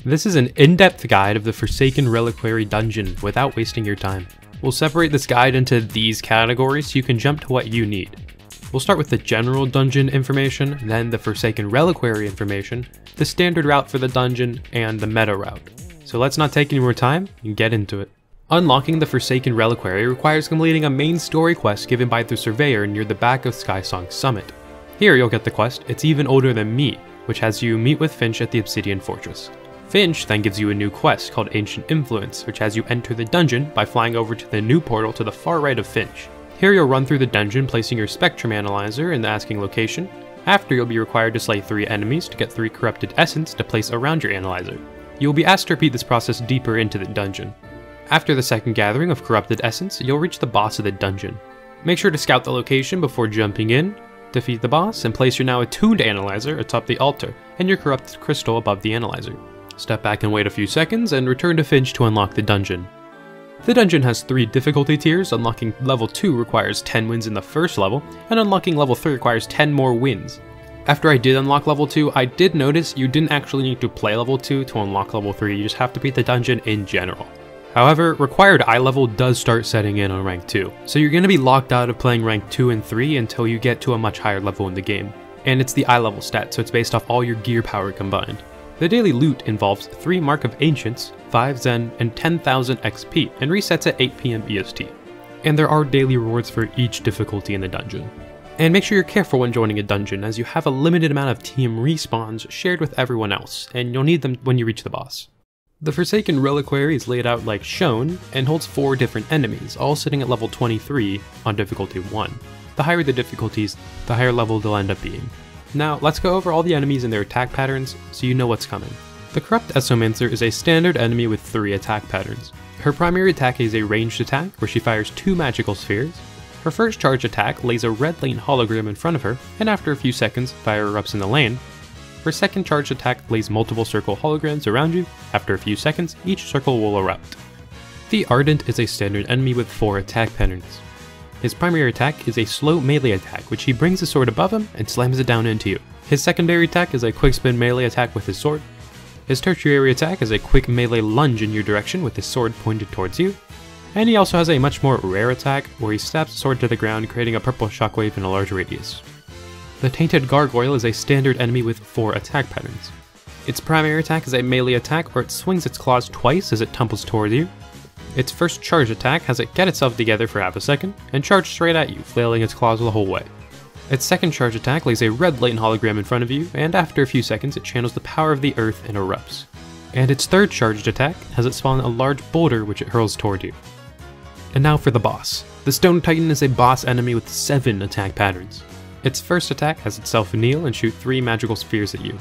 This is an in-depth guide of the Forsaken Reliquary Dungeon without wasting your time. We'll separate this guide into these categories so you can jump to what you need. We'll start with the general dungeon information, then the Forsaken Reliquary information, the standard route for the dungeon, and the meta route. So let's not take any more time and get into it. Unlocking the Forsaken Reliquary requires completing a main story quest given by the Surveyor near the back of Skysong Summit. Here you'll get the quest, It's Even Older Than Me, which has you meet with Finch at the Obsidian Fortress. Finch then gives you a new quest called Ancient Influence, which has you enter the dungeon by flying over to the new portal to the far right of Finch. Here you'll run through the dungeon placing your Spectrum Analyzer in the asking location. After you'll be required to slay 3 enemies to get 3 Corrupted Essence to place around your Analyzer. You will be asked to repeat this process deeper into the dungeon. After the second gathering of Corrupted Essence, you'll reach the boss of the dungeon. Make sure to scout the location before jumping in, defeat the boss, and place your now attuned Analyzer atop the altar and your Corrupted Crystal above the Analyzer. Step back and wait a few seconds and return to Finch to unlock the dungeon. The dungeon has 3 difficulty tiers. Unlocking level 2 requires 10 wins in the first level, and unlocking level 3 requires 10 more wins. After I did unlock level 2, I did notice you didn't actually need to play level 2 to unlock level 3, you just have to beat the dungeon in general. However, required eye level does start setting in on rank 2, so you're going to be locked out of playing rank 2 and 3 until you get to a much higher level in the game. And it's the eye level stat, so it's based off all your gear power combined. The daily loot involves 3 Mark of Ancients, 5 Zen, and 10,000 XP, and resets at 8 PM EST. And there are daily rewards for each difficulty in the dungeon. And make sure you're careful when joining a dungeon, as you have a limited amount of team respawns shared with everyone else, and you'll need them when you reach the boss. The Forsaken Reliquary is laid out like shown, and holds 4 different enemies, all sitting at level 23 on difficulty 1. The higher the difficulties, the higher level they'll end up being. Now, let's go over all the enemies and their attack patterns so you know what's coming. The Corrupt Essomancer is a standard enemy with 3 attack patterns. Her primary attack is a ranged attack where she fires 2 magical spheres. Her first charge attack lays a red lane hologram in front of her, and after a few seconds, fire erupts in the lane. Her second charge attack lays multiple circle holograms around you. After a few seconds, each circle will erupt. The Ardent is a standard enemy with 4 attack patterns. His primary attack is a slow melee attack, which he brings the sword above him and slams it down into you. His secondary attack is a quick spin melee attack with his sword. His tertiary attack is a quick melee lunge in your direction with his sword pointed towards you. And he also has a much more rare attack where he stabs the sword to the ground, creating a purple shockwave in a large radius. The Tainted Gargoyle is a standard enemy with 4 attack patterns. Its primary attack is a melee attack where it swings its claws twice as it tumbles towards you. Its first charge attack has it get itself together for half a second, and charge straight at you, flailing its claws the whole way. Its second charge attack lays a red lane hologram in front of you, and after a few seconds it channels the power of the earth and erupts. And its third charged attack has it spawn a large boulder which it hurls toward you. And now for the boss. The Stone Titan is a boss enemy with 7 attack patterns. Its first attack has itself kneel and shoot 3 magical spheres at you.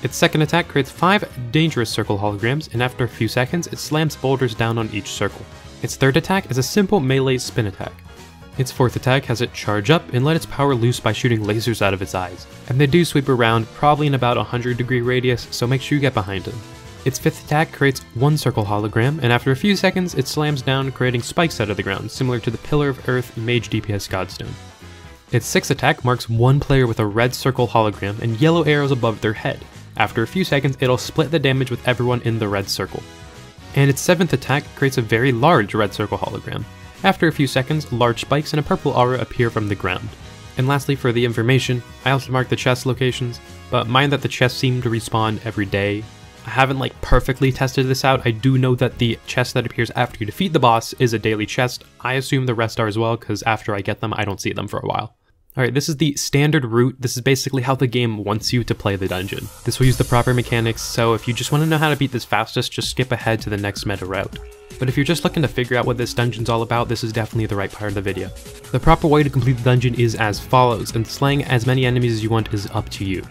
Its second attack creates 5 dangerous circle holograms, and after a few seconds, it slams boulders down on each circle. Its third attack is a simple melee spin attack. Its fourth attack has it charge up and let its power loose by shooting lasers out of its eyes, and they do sweep around, probably in about a 100-degree radius, so make sure you get behind them. Its fifth attack creates 1 circle hologram, and after a few seconds, it slams down, creating spikes out of the ground, similar to the Pillar of Earth Mage DPS Godstone. Its sixth attack marks 1 player with a red circle hologram and yellow arrows above their head. After a few seconds, it'll split the damage with everyone in the red circle. And its 7th attack creates a very large red circle hologram. After a few seconds, large spikes and a purple aura appear from the ground. And lastly, for the information, I also marked the chest locations, but mind that the chests seem to respawn every day. I haven't perfectly tested this out. I do know that the chest that appears after you defeat the boss is a daily chest. I assume the rest are as well, because after I get them, I don't see them for a while. Alright, this is the standard route. This is basically how the game wants you to play the dungeon. This will use the proper mechanics, so if you just want to know how to beat this fastest, just skip ahead to the next meta route. But if you're just looking to figure out what this dungeon's all about, this is definitely the right part of the video. The proper way to complete the dungeon is as follows, and slaying as many enemies as you want is up to you.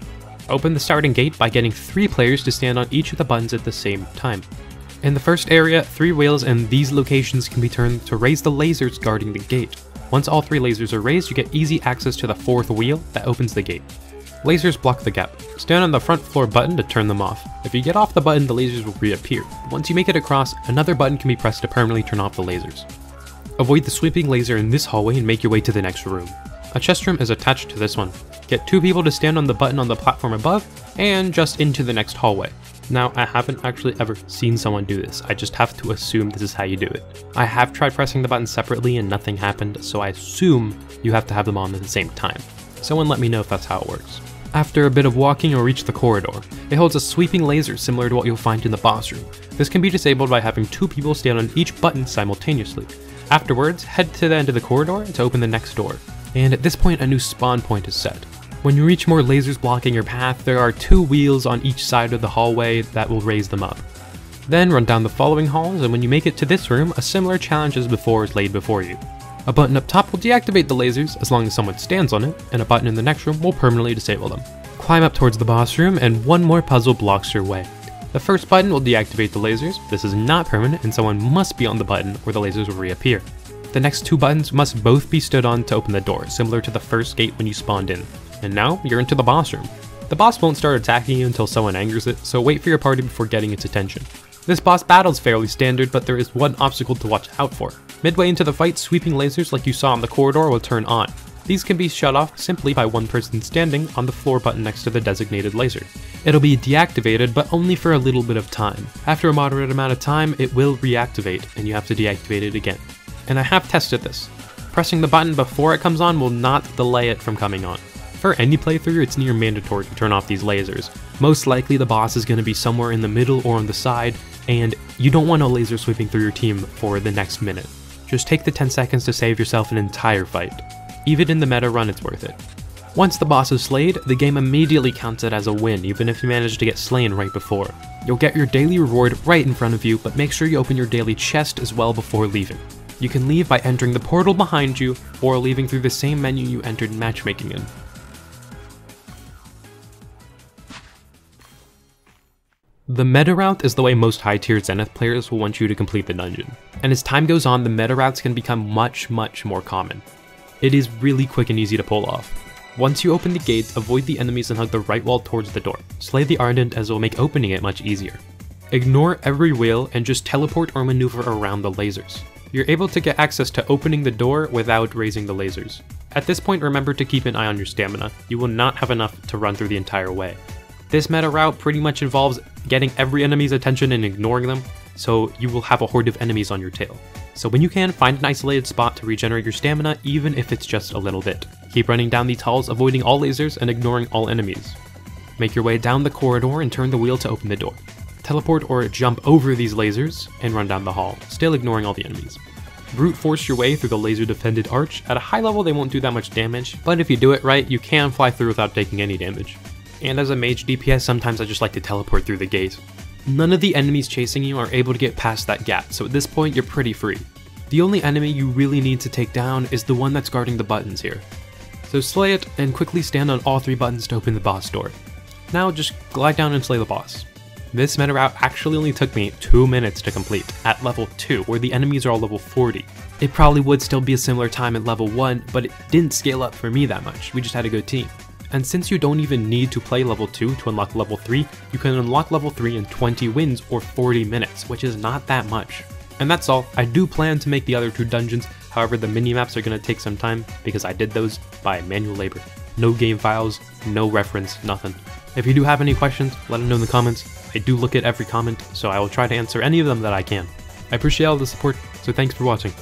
Open the starting gate by getting 3 players to stand on each of the buttons at the same time. In the first area, 3 wheels and these locations can be turned to raise the lasers guarding the gate. Once all 3 lasers are raised, you get easy access to the 4th wheel that opens the gate. Lasers block the gap. Stand on the front floor button to turn them off. If you get off the button, the lasers will reappear. Once you make it across, another button can be pressed to permanently turn off the lasers. Avoid the sweeping laser in this hallway and make your way to the next room. A chest room is attached to this one. Get 2 people to stand on the button on the platform above, and just into the next hallway. Now, I haven't actually ever seen someone do this, I just have to assume this is how you do it. I have tried pressing the buttons separately and nothing happened, so I assume you have to have them on at the same time. Someone let me know if that's how it works. After a bit of walking, you'll reach the corridor. It holds a sweeping laser similar to what you'll find in the boss room. This can be disabled by having 2 people stand on each button simultaneously. Afterwards, head to the end of the corridor to open the next door. And at this point, a new spawn point is set. When you reach more lasers blocking your path, there are 2 wheels on each side of the hallway that will raise them up. Then run down the following halls, and when you make it to this room, a similar challenge as before is laid before you. A button up top will deactivate the lasers as long as someone stands on it, and a button in the next room will permanently disable them. Climb up towards the boss room, and 1 more puzzle blocks your way. The first button will deactivate the lasers. This is not permanent, and someone must be on the button or the lasers will reappear. The next 2 buttons must both be stood on to open the door, similar to the first gate when you spawned in. And now, you're into the boss room. The boss won't start attacking you until someone angers it, so wait for your party before getting its attention. This boss battle is fairly standard, but there is one obstacle to watch out for. Midway into the fight, sweeping lasers like you saw in the corridor will turn on. These can be shut off simply by one person standing on the floor button next to the designated laser. It'll be deactivated, but only for a little bit of time. After a moderate amount of time, it will reactivate, and you have to deactivate it again. And I have tested this. Pressing the button before it comes on will not delay it from coming on. For any playthrough, it's near mandatory to turn off these lasers. Most likely the boss is going to be somewhere in the middle or on the side, and you don't want a laser sweeping through your team for the next minute. Just take the 10 seconds to save yourself an entire fight. Even in the meta run, it's worth it. Once the boss is slayed, the game immediately counts it as a win, even if you manage to get slain right before. You'll get your daily reward right in front of you, but make sure you open your daily chest as well before leaving. You can leave by entering the portal behind you, or leaving through the same menu you entered matchmaking in. The meta route is the way most high tier Zenith players will want you to complete the dungeon, and as time goes on the meta routes can become much more common. It is really quick and easy to pull off. Once you open the gate, avoid the enemies and hug the right wall towards the door. Slay the Ardent as it will make opening it much easier. Ignore every wheel and just teleport or maneuver around the lasers. You're able to get access to opening the door without raising the lasers. At this point, remember to keep an eye on your stamina. You will not have enough to run through the entire way. This meta route pretty much involves getting every enemy's attention and ignoring them, so you will have a horde of enemies on your tail. So when you can, find an isolated spot to regenerate your stamina, even if it's just a little bit. Keep running down these halls, avoiding all lasers and ignoring all enemies. Make your way down the corridor and turn the wheel to open the door. Teleport or jump over these lasers and run down the hall, still ignoring all the enemies. Brute force your way through the laser defended arch. At a high level they won't do that much damage, but if you do it right, you can fly through without taking any damage. And as a mage DPS, sometimes I just like to teleport through the gate. None of the enemies chasing you are able to get past that gap, so at this point you're pretty free. The only enemy you really need to take down is the one that's guarding the buttons here. So slay it and quickly stand on all 3 buttons to open the boss door. Now just glide down and slay the boss. This meta route actually only took me 2 minutes to complete, at level 2, where the enemies are all level 40. It probably would still be a similar time at level 1, but it didn't scale up for me that much, we just had a good team. And since you don't even need to play level 2 to unlock level 3, you can unlock level 3 in 20 wins or 40 minutes, which is not that much. And that's all. I do plan to make the other 2 dungeons, however the mini-maps are going to take some time because I did those by manual labor. No game files, no reference, nothing. If you do have any questions, let them know in the comments. I do look at every comment, so I will try to answer any of them that I can. I appreciate all the support, so thanks for watching.